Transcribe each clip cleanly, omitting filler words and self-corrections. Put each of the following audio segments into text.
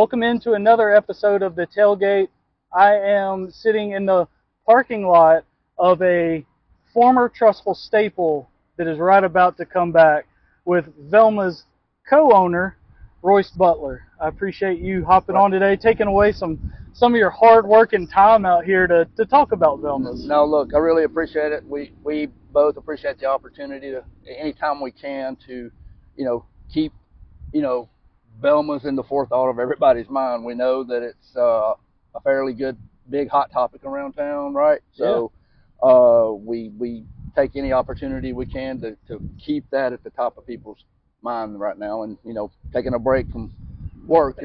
Welcome into another episode of the Tailgate. I am sitting in the parking lot of a former Trussville staple that is right about to come back with Velma's co-owner, Royce Butler. I appreciate you hopping on today, taking away some of your hard work and time out here to talk about Velma's. No, look, I really appreciate it. We both appreciate the opportunity to, anytime we can, to, keep, Velma's in the forethought of everybody's mind. We know that it's a fairly good, big, hot topic around town, right? So we take any opportunity we can to keep that at the top of people's mind right now. And, taking a break from work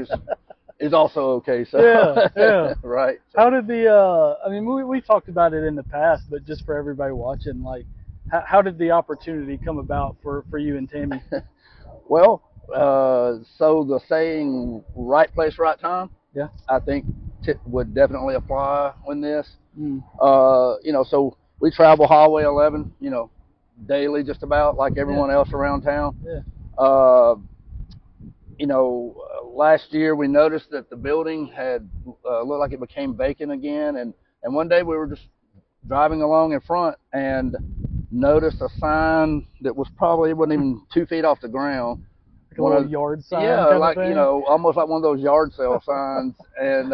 is also okay. So yeah. Right. So, how did the I mean, we talked about it in the past, but just for everybody watching, like, how did the opportunity come about for you and Tammy? Well, so the saying "right place, right time," I think would definitely apply in this. So we travel Highway 11, daily, just about like everyone else around town. Last year we noticed that the building had looked like it became vacant again, and one day we were just driving along in front and noticed a sign that was probably, it wasn't even 2 feet off the ground. Like a little yard sign? Yeah, kind like, of thing? almost like one of those yard sale signs, and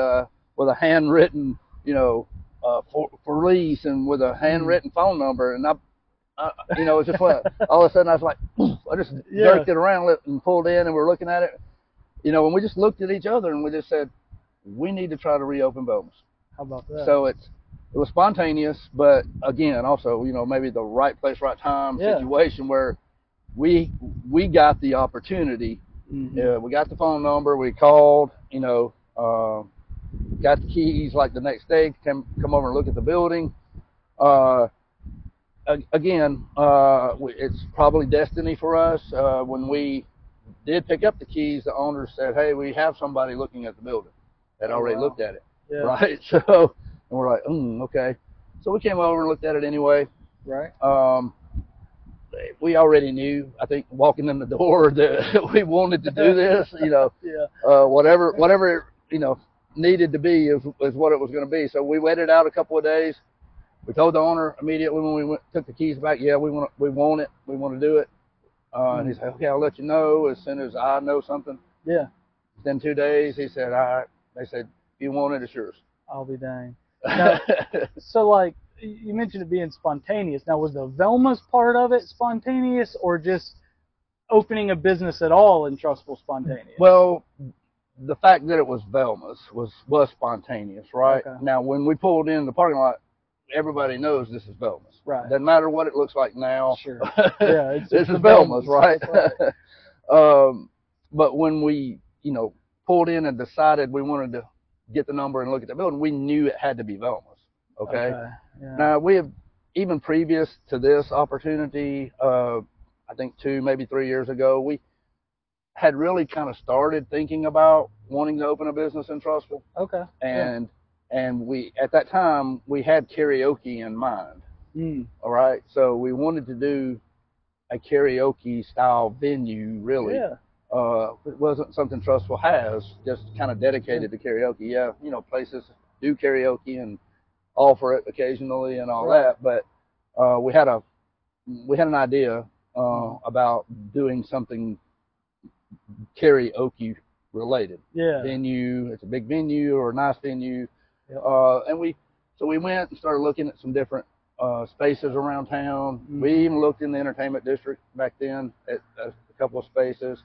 with a handwritten, for lease, and with a handwritten phone number. And it just went, all of a sudden I was like, I just jerked it around and pulled in, and we're looking at it, and we just looked at each other and we just said, we need to try to reopen Velma's. How about that? So it was spontaneous, but again, also, maybe the right place, right time situation where we got the opportunity. We got the phone number, we called, got the keys like the next day, come over and look at the building. Again, it's probably destiny for us. When we did pick up the keys, the owner said, hey, we have somebody looking at the building that already looked at it. Right? So, and we're like, okay. So we came over and looked at it anyway. Right. We already knew, I think, walking in the door, that we wanted to do this. Whatever needed to be is what it was going to be. So we waited out a couple of days. We told the owner immediately when we took the keys back, we want it, we want to do it. And he said, okay, I'll let you know as soon as I know something. Yeah. Then 2 days, he said, all right. They said, if you want it, it's yours. I'll be dang. Now, so, like, you mentioned it being spontaneous. Now, was the Velma's part of it spontaneous, or just opening a business at all in Trussville spontaneous? Well, the fact that it was Velma's was spontaneous, right? Okay. Now, when we pulled in the parking lot, everybody knows this is Velma's. Right. Doesn't matter what it looks like now. Sure. Yeah, this is Velma's, right? Right. But when we, pulled in and decided we wanted to get the number and look at the building, we knew it had to be Velma's. Okay. Yeah. Now, we have, even previous to this opportunity, I think 2, maybe 3 years ago, we had really kind of started thinking about wanting to open a business in Trussville. Okay. And we, at that time, we had karaoke in mind. All right. So we wanted to do a karaoke style venue, really. Yeah. It wasn't something Trussville has, just kind of dedicated to karaoke. Yeah, places do karaoke and offer it occasionally and all that, but we had an idea about doing something karaoke related. Venue, it's a big venue or a nice venue. And we went and started looking at some different spaces around town. We even looked in the entertainment district back then at a couple of spaces,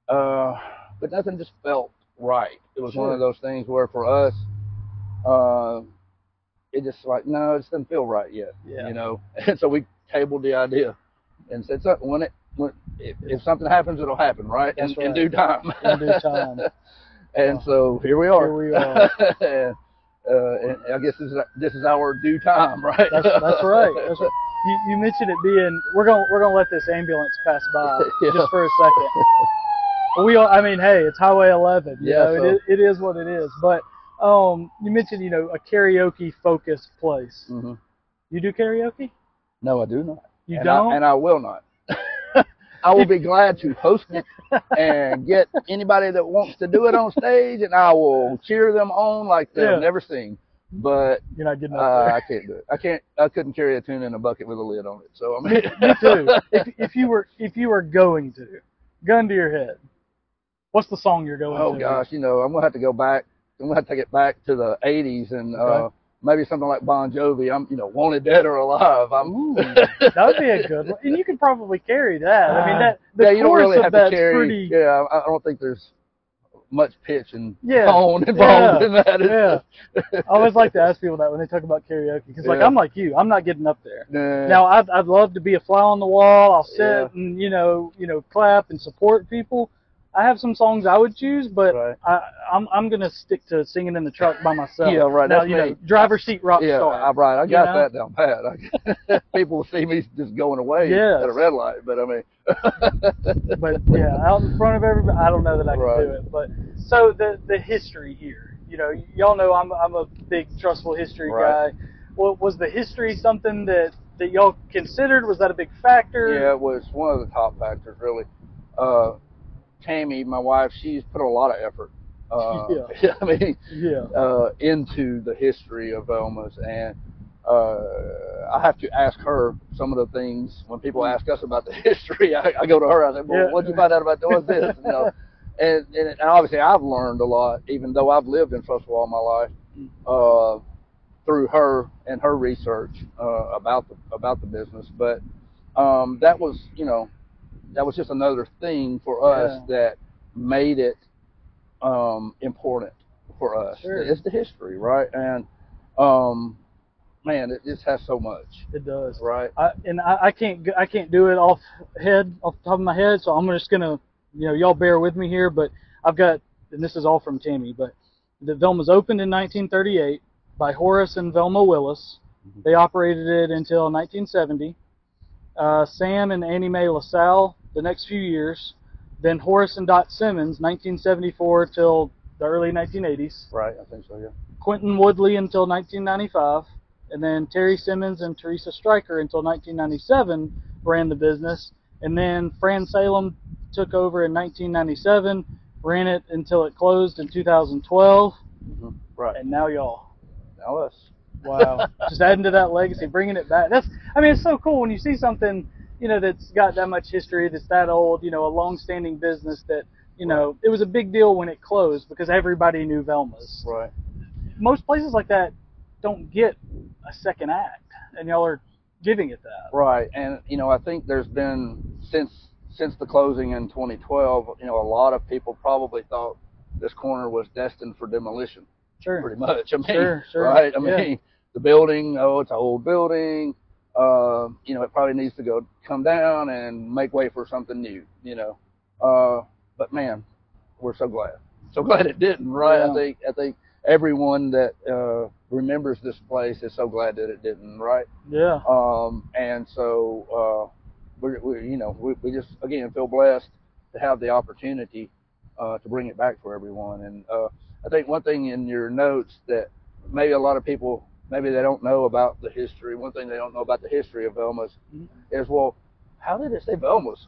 but nothing just felt right. It was one of those things where for us, it just like, no, it just doesn't feel right yet. And so we tabled the idea and said, so if something happens, it'll happen, right? In due time. In due time. And so here we are. Here we are. And I guess this is our due time, right? That's right. That's right. You mentioned it being, we're gonna let this ambulance pass by just for a second. Hey, it's Highway 11. It is what it is. But you mentioned, a karaoke focused place. You do karaoke? No, I do not. You don't? And I will not. I will be glad to host it and get anybody that wants to do it on stage, and I will cheer them on like they've never seen. But you're not getting up there. I can't do it. I couldn't carry a tune in a bucket with a lid on it. So I mean, me too. If you were going to, gun to your head, what's the song you're going to? Oh gosh, I'm gonna have to go back. I'm gonna have to take it back to the '80s and maybe something like Bon Jovi. Wanted Dead or Alive. Ooh, that would be a good one, and you could probably carry that. I mean, you don't really have to carry. Pretty... Yeah, I don't think there's much pitch and tone involved in that. I always like to ask people that when they talk about karaoke, because like I'm like you, I'm not getting up there. Nah. Now I'd love to be a fly on the wall. I'll sit and clap and support people. I have some songs I would choose, but I'm gonna stick to singing in the truck by myself. Yeah, right. Now, driver's seat rock star. Yeah, right. I got that down pat. People will see me just going away at a red light, but I mean. But yeah, out in front of everybody, I don't know that I can do it. But so the history here, y'all know I'm a big Trussville history guy. Well, was the history something that y'all considered? Was that a big factor? Yeah, it was one of the top factors, really. Tammy, my wife, she's put a lot of effort. Into the history of Velma's, and I have to ask her some of the things when people ask us about the history. I go to her. I say, "Well, what'd you find out about doing this?" And obviously I've learned a lot, even though I've lived in Trussville all my life, through her and her research about the business. But that was just another thing for us that made it important for us. Sure. It's the history, right? And man, it just has so much. It does, right? I can't do it off the top of my head, so I'm just gonna, y'all bear with me here. But I've got, and this is all from Tammy, but the Velma's opened in 1938 by Horace and Velma Willis. They operated it until 1970. Sam and Annie Mae LaSalle the next few years. Then Horace and Dot Simmons, 1974 till the early 1980s. Right, I think so, yeah. Quentin Woodley until 1995. And then Terry Simmons and Teresa Stryker until 1997 ran the business. And then Fran Salem took over in 1997, ran it until it closed in 2012. Right. And now y'all. Now us. Wow. Just adding to that legacy, bringing it back. It's so cool when you see something, that's got that much history, that's that old, a long-standing business that, it was a big deal when it closed because everybody knew Velma's. Right. Most places like that don't get a second act, and y'all are giving it that. Right. And, I think there's been, since the closing in 2012, a lot of people probably thought this corner was destined for demolition. Sure. Pretty much. Sure. Right? The building, it's an old building. It probably needs to come down and make way for something new, but man, we're so glad it didn't, right? Yeah. I think everyone that remembers this place is so glad that it didn't, right? Yeah. And so we just again feel blessed to have the opportunity to bring it back for everyone. And I think one thing in your notes that maybe a lot of people, maybe they don't know about the history. One thing they don't know about the history of Velma's is, well, how did it stay Velma's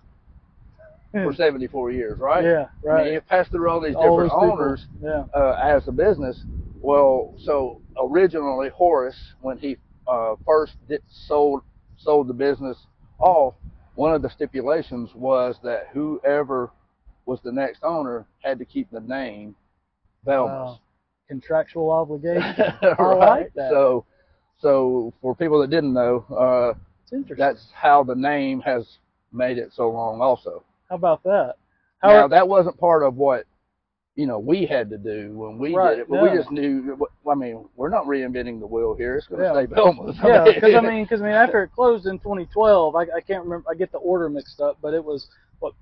for 74 years, right? Yeah, right. I mean, it passed through all these different owners as a business. Well, so originally Horace, when he first sold the business off, one of the stipulations was that whoever was the next owner had to keep the name Velma's. Contractual obligation. Right. I like that. So for people that didn't know, that's how the name has made it so long also. How about that? Now, that wasn't part of what, we had to do when we did it, but we just knew, we're not reinventing the wheel here. It's going to stay Velma's. Yeah, because after it closed in 2012, I can't remember, I get the order mixed up, but it was,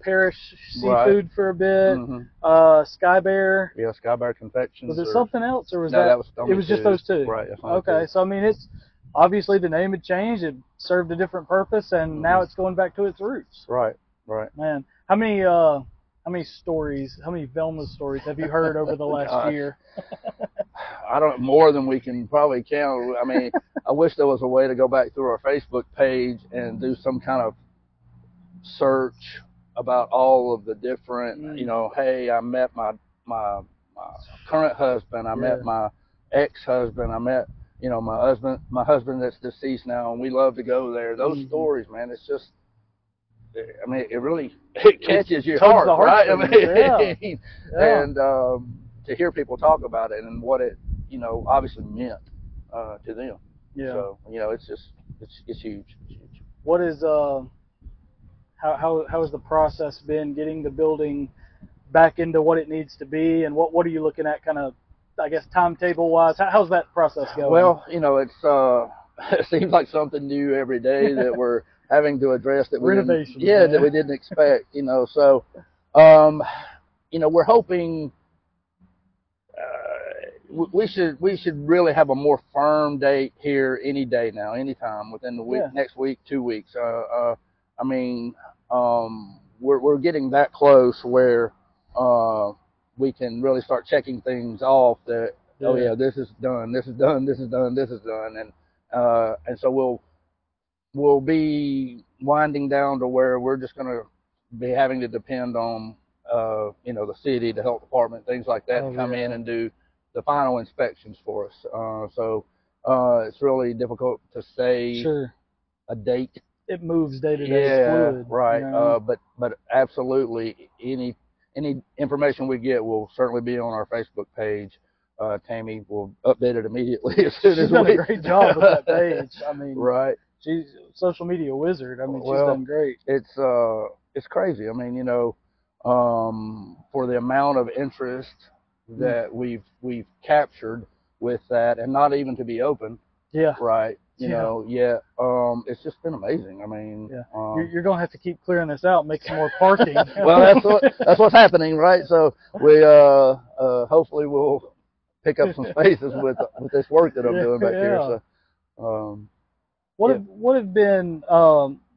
Parish Seafood for a bit, Sky Bear. Yeah, Sky Bear Confections. Was it something else, or was that was it was just those two? Right. Okay, so it's obviously the name had changed, it served a different purpose, and now it's going back to its roots. Right. Man, how many stories, how many Velma stories have you heard over the last year? I don't, more than we can probably count. I wish there was a way to go back through our Facebook page and do some kind of search about all of the different, you know, hey, I met my current husband, I met my ex-husband, I met, you know, my husband that's deceased now, and we love to go there. Those stories, man, it's just, I mean, it really it catches your heart, right? I mean, and to hear people talk about it and what it, you know, obviously meant to them. Yeah. So, you know, it's just it's huge. It's huge. What is how has the process been getting the building back into what it needs to be, and what are you looking at, kind of, I guess, timetable wise? How's that process going? Well, you know, it's it seems like something new every day that we're having to address that we that we didn't expect. You know, so you know, we're hoping we should really have a more firm date here any day now, anytime within the week, next week, 2 weeks. I mean, we're getting that close where we can really start checking things off that, oh yeah, this is done, this is done, this is done, this is done, and so we'll be winding down to where we're just going to be having to depend on you know, the city, the health department, things like that, to come in and do the final inspections for us. So it's really difficult to say a date. It moves day to day. It's fluid, right. You know? But absolutely, any information we get will certainly be on our Facebook page. Tammy will update it immediately as soon as she's done a great job with that page. I mean, she's a social media wizard. I mean, she's done great. It's crazy. I mean, you know, for the amount of interest that we've captured with that, and not even to be open. Right. You know, it's just been amazing. I mean, you're gonna have to keep clearing this out, make some more parking. Well, that's what's happening, right? So we hopefully we'll pick up some spaces with this work that I'm doing back here. So, what have been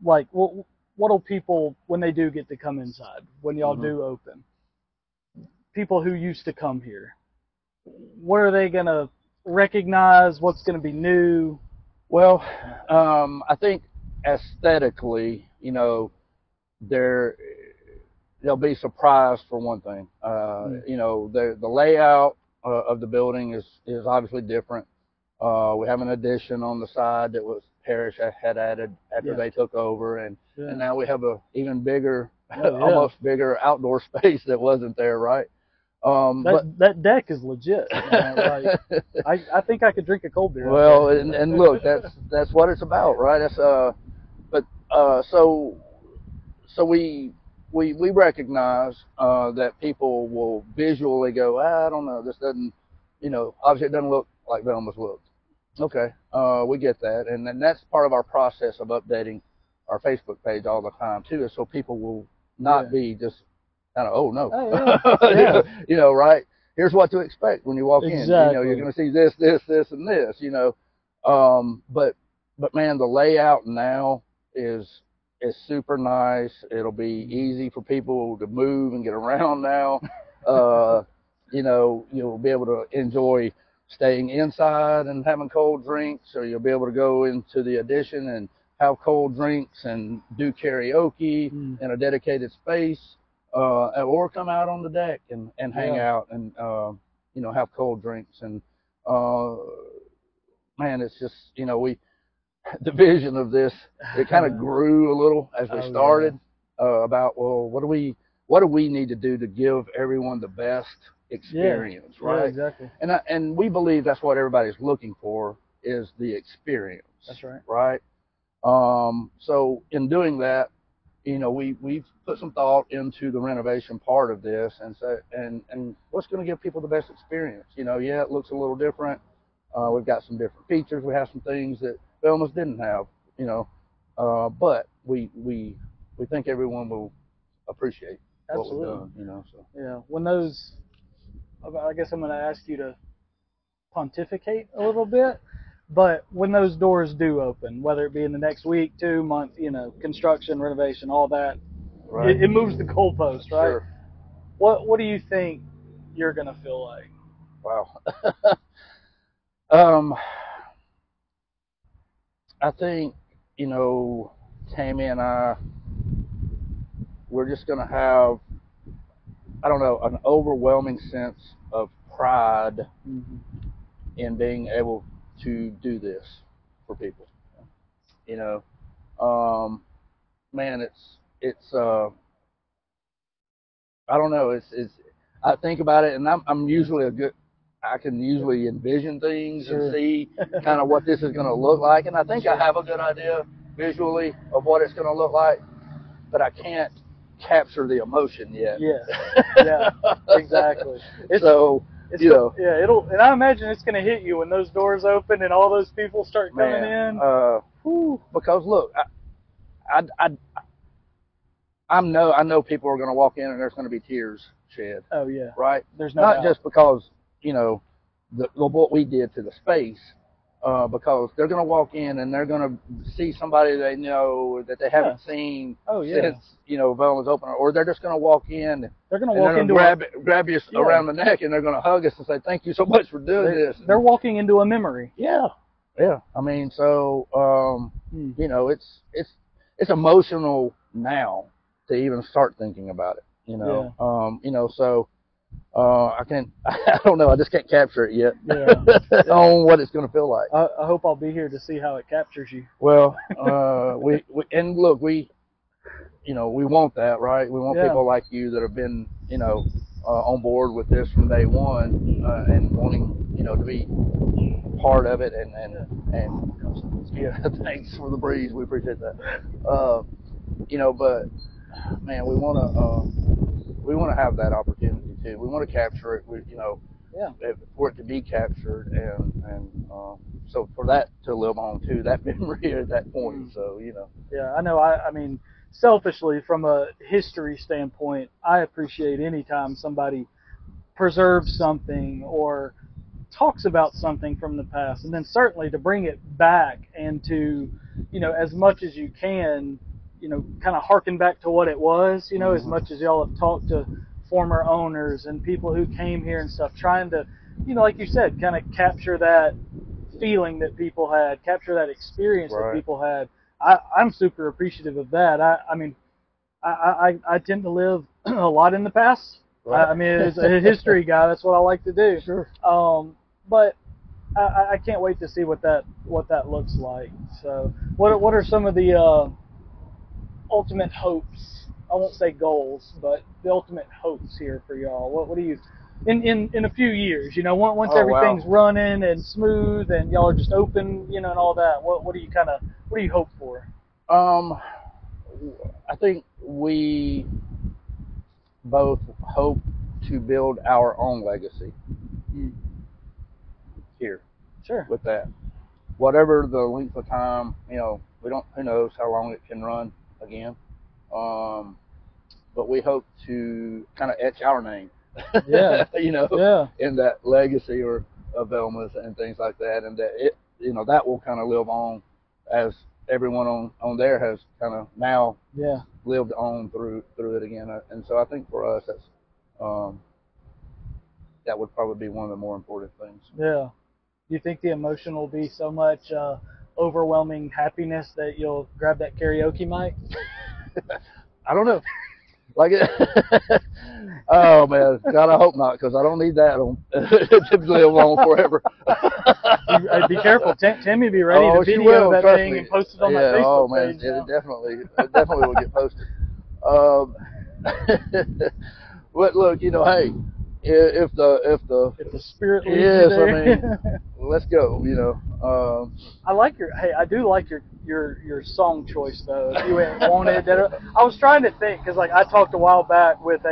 like? What'll people, when they do get to come inside, when y'all do open, people who used to come here, what are they gonna recognize? What's gonna be new? Well, I think aesthetically, you know, they'll be surprised for one thing. You know, the layout of the building is obviously different. We have an addition on the side that was Parish had added after they took over, and now we have a even bigger, almost bigger outdoor space that wasn't there, right? That deck is legit. Like, I think I could drink a cold beer. Well, and look, that's what it's about, right? That's so we recognize that people will visually go, I don't know, this doesn't, you know, obviously it doesn't look like Velma's looked. Okay, we get that, and then that's part of our process of updating our Facebook page all the time too, is so people will not be just kind of, oh no, you know, right? Here's what to expect when you walk in. You know, you're going to see this, and this. You know, but man, the layout now is super nice. It'll be easy for people to move and get around now. You know, you'll be able to enjoy staying inside and having cold drinks, or you'll be able to go into the addition and have cold drinks and do karaoke in a dedicated space, or come out on the deck and hang out and you know, have cold drinks. And man, it's just, you know, the vision of this, it kind of grew a little as we started about, well, what do we need to do to give everyone the best experience, right? Exactly. And we believe that's what everybody's looking for, is the experience. That's right. Right. So in doing that, you know, we've put some thought into the renovation part of this, and so and what's going to give people the best experience. You know, it looks a little different. We've got some different features. We have some things that Velma's didn't have. You know, but we think everyone will appreciate what we've done. You know, so when those, I guess I'm going to ask you to pontificate a little bit. But when those doors do open, whether it be in the next week, 2 months, you know, construction, renovation, all that, it moves the goalpost, right? Sure. What do you think you're gonna feel like? Wow. I think, you know, Tammy and I we're just going to have, I don't know, an overwhelming sense of pride in being able to do this for people. You know, man, it's I don't know, it's I think about it, and I'm usually I can usually envision things and see kind of what this is going to look like, and I think I have a good idea visually of what it's going to look like, but I can't capture the emotion yet. Yeah, yeah, exactly. So, you know. Yeah, and I imagine it's going to hit you when those doors open and all those people start coming in. Because look, I know people are going to walk in and there's going to be tears shed. Oh yeah. Right. There's no not doubt. Just because what we did to the space, because they're going to walk in and they're going to see somebody they know that they haven't seen since Velma's open, or they're just going to walk in. They're going to walk into grab you around the neck, and they're going to hug us and say thank you so much for doing this. They're walking into a memory. Yeah. I mean, so it's emotional now to even start thinking about it. So I don't know. I just can't capture it yet on what it's going to feel like. I hope I'll be here to see how it captures you. Well, we want that, right? We want people like you that have been, on board with this from day one, and wanting, to be part of it, and thanks for the breeze. We appreciate that. But man, we want to have that opportunity too. We want to capture it. For it to be captured, and so for that to live on too, that memory at that point. So Yeah, I know. I mean, selfishly, from a history standpoint, I appreciate any time somebody preserves something or talks about something from the past, and then certainly to bring it back and to, as much as you can, kind of harken back to what it was, as much as y'all have talked to former owners and people who came here and stuff, trying to, like you said, kind of capture that feeling that people had, capture that experience that people had. I'm super appreciative of that. I tend to live a lot in the past. Right. I mean, as a history guy, that's what I like to do. Sure. But I can't wait to see what that looks like. So, what are some of the ultimate hopes? I won't say goals, but the ultimate hopes here for y'all. What do you, in a few years, once everything's running and smooth and y'all are just open, and all that. What do you hope for? I think we both hope to build our own legacy here. Sure. With that, whatever the length of time, we don't. Who knows how long it can run again. But we hope to kind of etch our name. In that legacy or of Velma's and things like that, and that it, that will kind of live on as everyone on there has kind of now lived on through it again. And so I think for us, that's that would probably be one of the more important things. Yeah. Do you think the emotion will be so much overwhelming happiness that you'll grab that karaoke mic? I don't know. Oh man, God, I hope not, because I don't need that on to live on forever. Be careful, Tammy, be ready to video that thing and post it on my Facebook page. It definitely will get posted. But look, hey, if the spirit leads you there. I mean, let's go. I do like your song choice though. If you ain't wanted that, I was trying to think, because I talked a while back with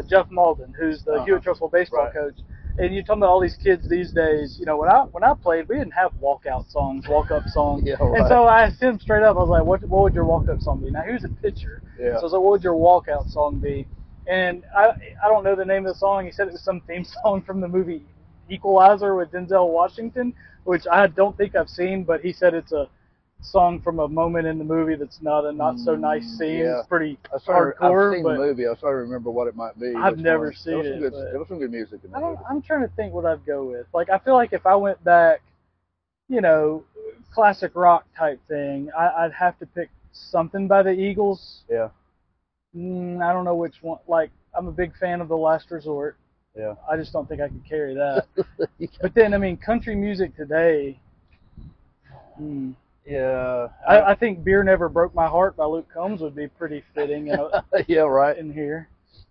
Jeff Malden, who's the Hewitt Trussville baseball coach, and you talking about all these kids these days. When I played, we didn't have walkout songs, walk up songs, and so I asked him straight up. I was like, what would your walk up song be? Now he was a pitcher, so I was like, what would your walkout song be? And I don't know the name of the song. He said it was some theme song from the movie Equalizer with Denzel Washington, which I don't think I've seen, but he said it's a song from a moment in the movie that's not a not so nice scene. Yeah. It's pretty hardcore. I've seen the movie. I was trying to remember what it might be. I've never seen it. There was some good music in that. I'm trying to think what I'd go with. I feel like if I went back, classic rock type thing, I'd have to pick something by the Eagles. Yeah. I don't know which one. Like, I'm a big fan of The Last Resort. Yeah. I just don't think I could carry that. But then, I mean, country music today. Yeah. I think Beer Never Broke My Heart by Luke Combs would be pretty fitting. Yeah, right. In here.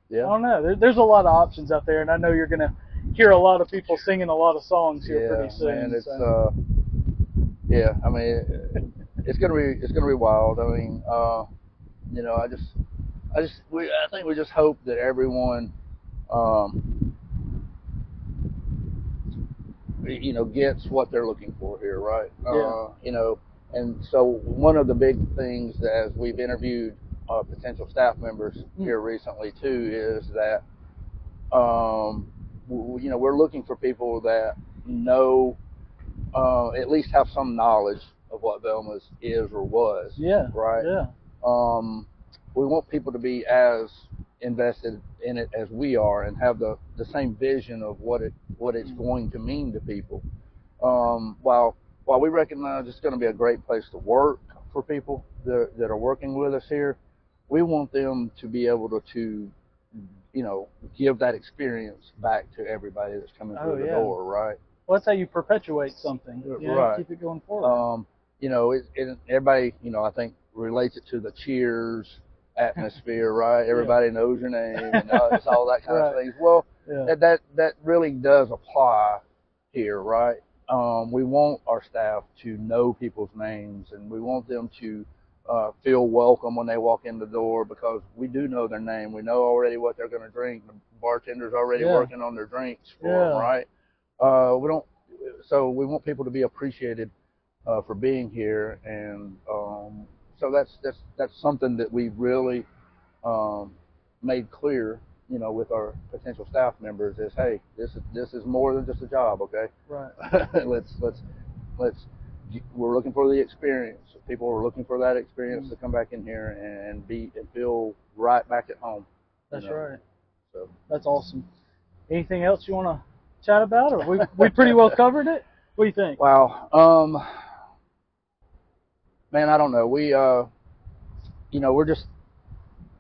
Yeah. I don't know. There's a lot of options out there, and I know you're gonna hear a lot of people singing a lot of songs here pretty soon. Man, it's so. yeah. I mean, it's gonna be wild. I mean, you know, I think we just hope that everyone, you know, gets what they're looking for here, right? Yeah. You know, and so one of the big things that, as we've interviewed potential staff members here recently too, is that you know, we're looking for people that know, at least have some knowledge of what Velma's is or was. Yeah. Right. Yeah. We want people to be as invested in it as we are, and have the same vision of what it's going to mean to people. While we recognize it's going to be a great place to work for people that are working with us here, we want them to be able to you know, give that experience back to everybody that's coming through the door, right? Well, that's how you perpetuate something. You know, right. Keep it going forward. You know, everybody, you know, I think relates it to the Cheers atmosphere, right? Everybody knows your name, and it's all that kind of things. Well, that really does apply here, right? We want our staff to know people's names, and we want them to feel welcome when they walk in the door, because we do know their name. We know already what they're going to drink. The bartender's already working on their drinks for them, right? So we want people to be appreciated for being here, and so that's something that we've really made clear, you know, with our potential staff members, is, hey, this is more than just a job, okay? Right. let's we're looking for the experience. People are looking for that experience to come back in here and feel right back at home. That's right. So that's awesome. Anything else you want to chat about, or we pretty well covered it? What do you think? Wow. Man, I don't know. We you know,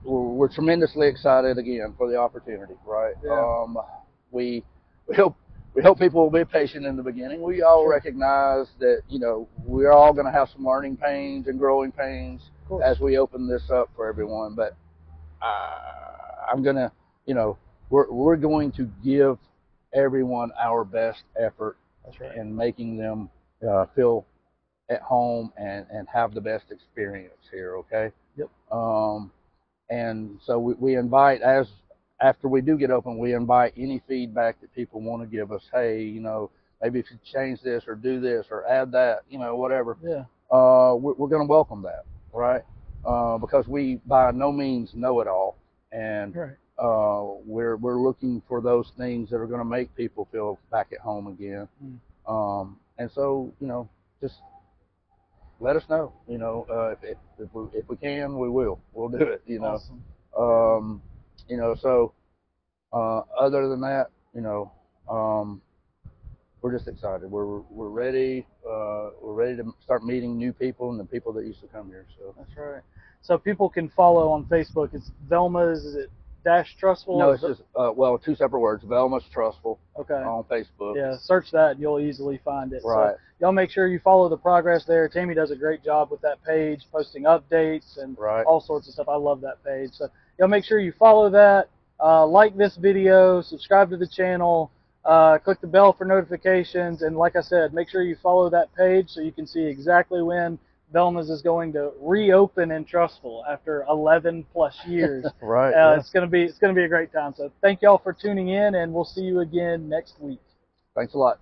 we're tremendously excited again for the opportunity, right? Yeah. We hope people will be patient in the beginning. We all recognize that, you know, we're all going to have some learning pains and growing pains as we open this up for everyone. But I'm going to, you know, we're going to give everyone our best effort in making them feel at home and have the best experience here, okay? Yep. And so we invite, after we do get open, we invite any feedback that people want to give us. Hey, you know, maybe if you change this or do this or add that, you know, whatever. Yeah. We're going to welcome that, right? Because we by no means know it all, and we're looking for those things that are going to make people feel back at home again. And so, you know, just let us know. You know, if we can, we'll do it. You know. Awesome. You know, so other than that, you know, we're just excited. We're ready. We're ready to start meeting new people and the people that used to come here. So that's right. So people can follow on Facebook. It's Velma's. Is it -Trussville? No, it's just well, two separate words. Velma's Trussville. Okay. On Facebook. Yeah, search that and you'll easily find it. Right. So y'all make sure you follow the progress there. Tammy does a great job with that page, posting updates and all sorts of stuff. I love that page. So y'all make sure you follow that. Like this video, subscribe to the channel, click the bell for notifications, and like I said, make sure you follow that page so you can see exactly when Velma's is going to reopen in Trussville after 11+ years. It's gonna be a great time. So thank y'all for tuning in, and we'll see you again next week. Thanks a lot.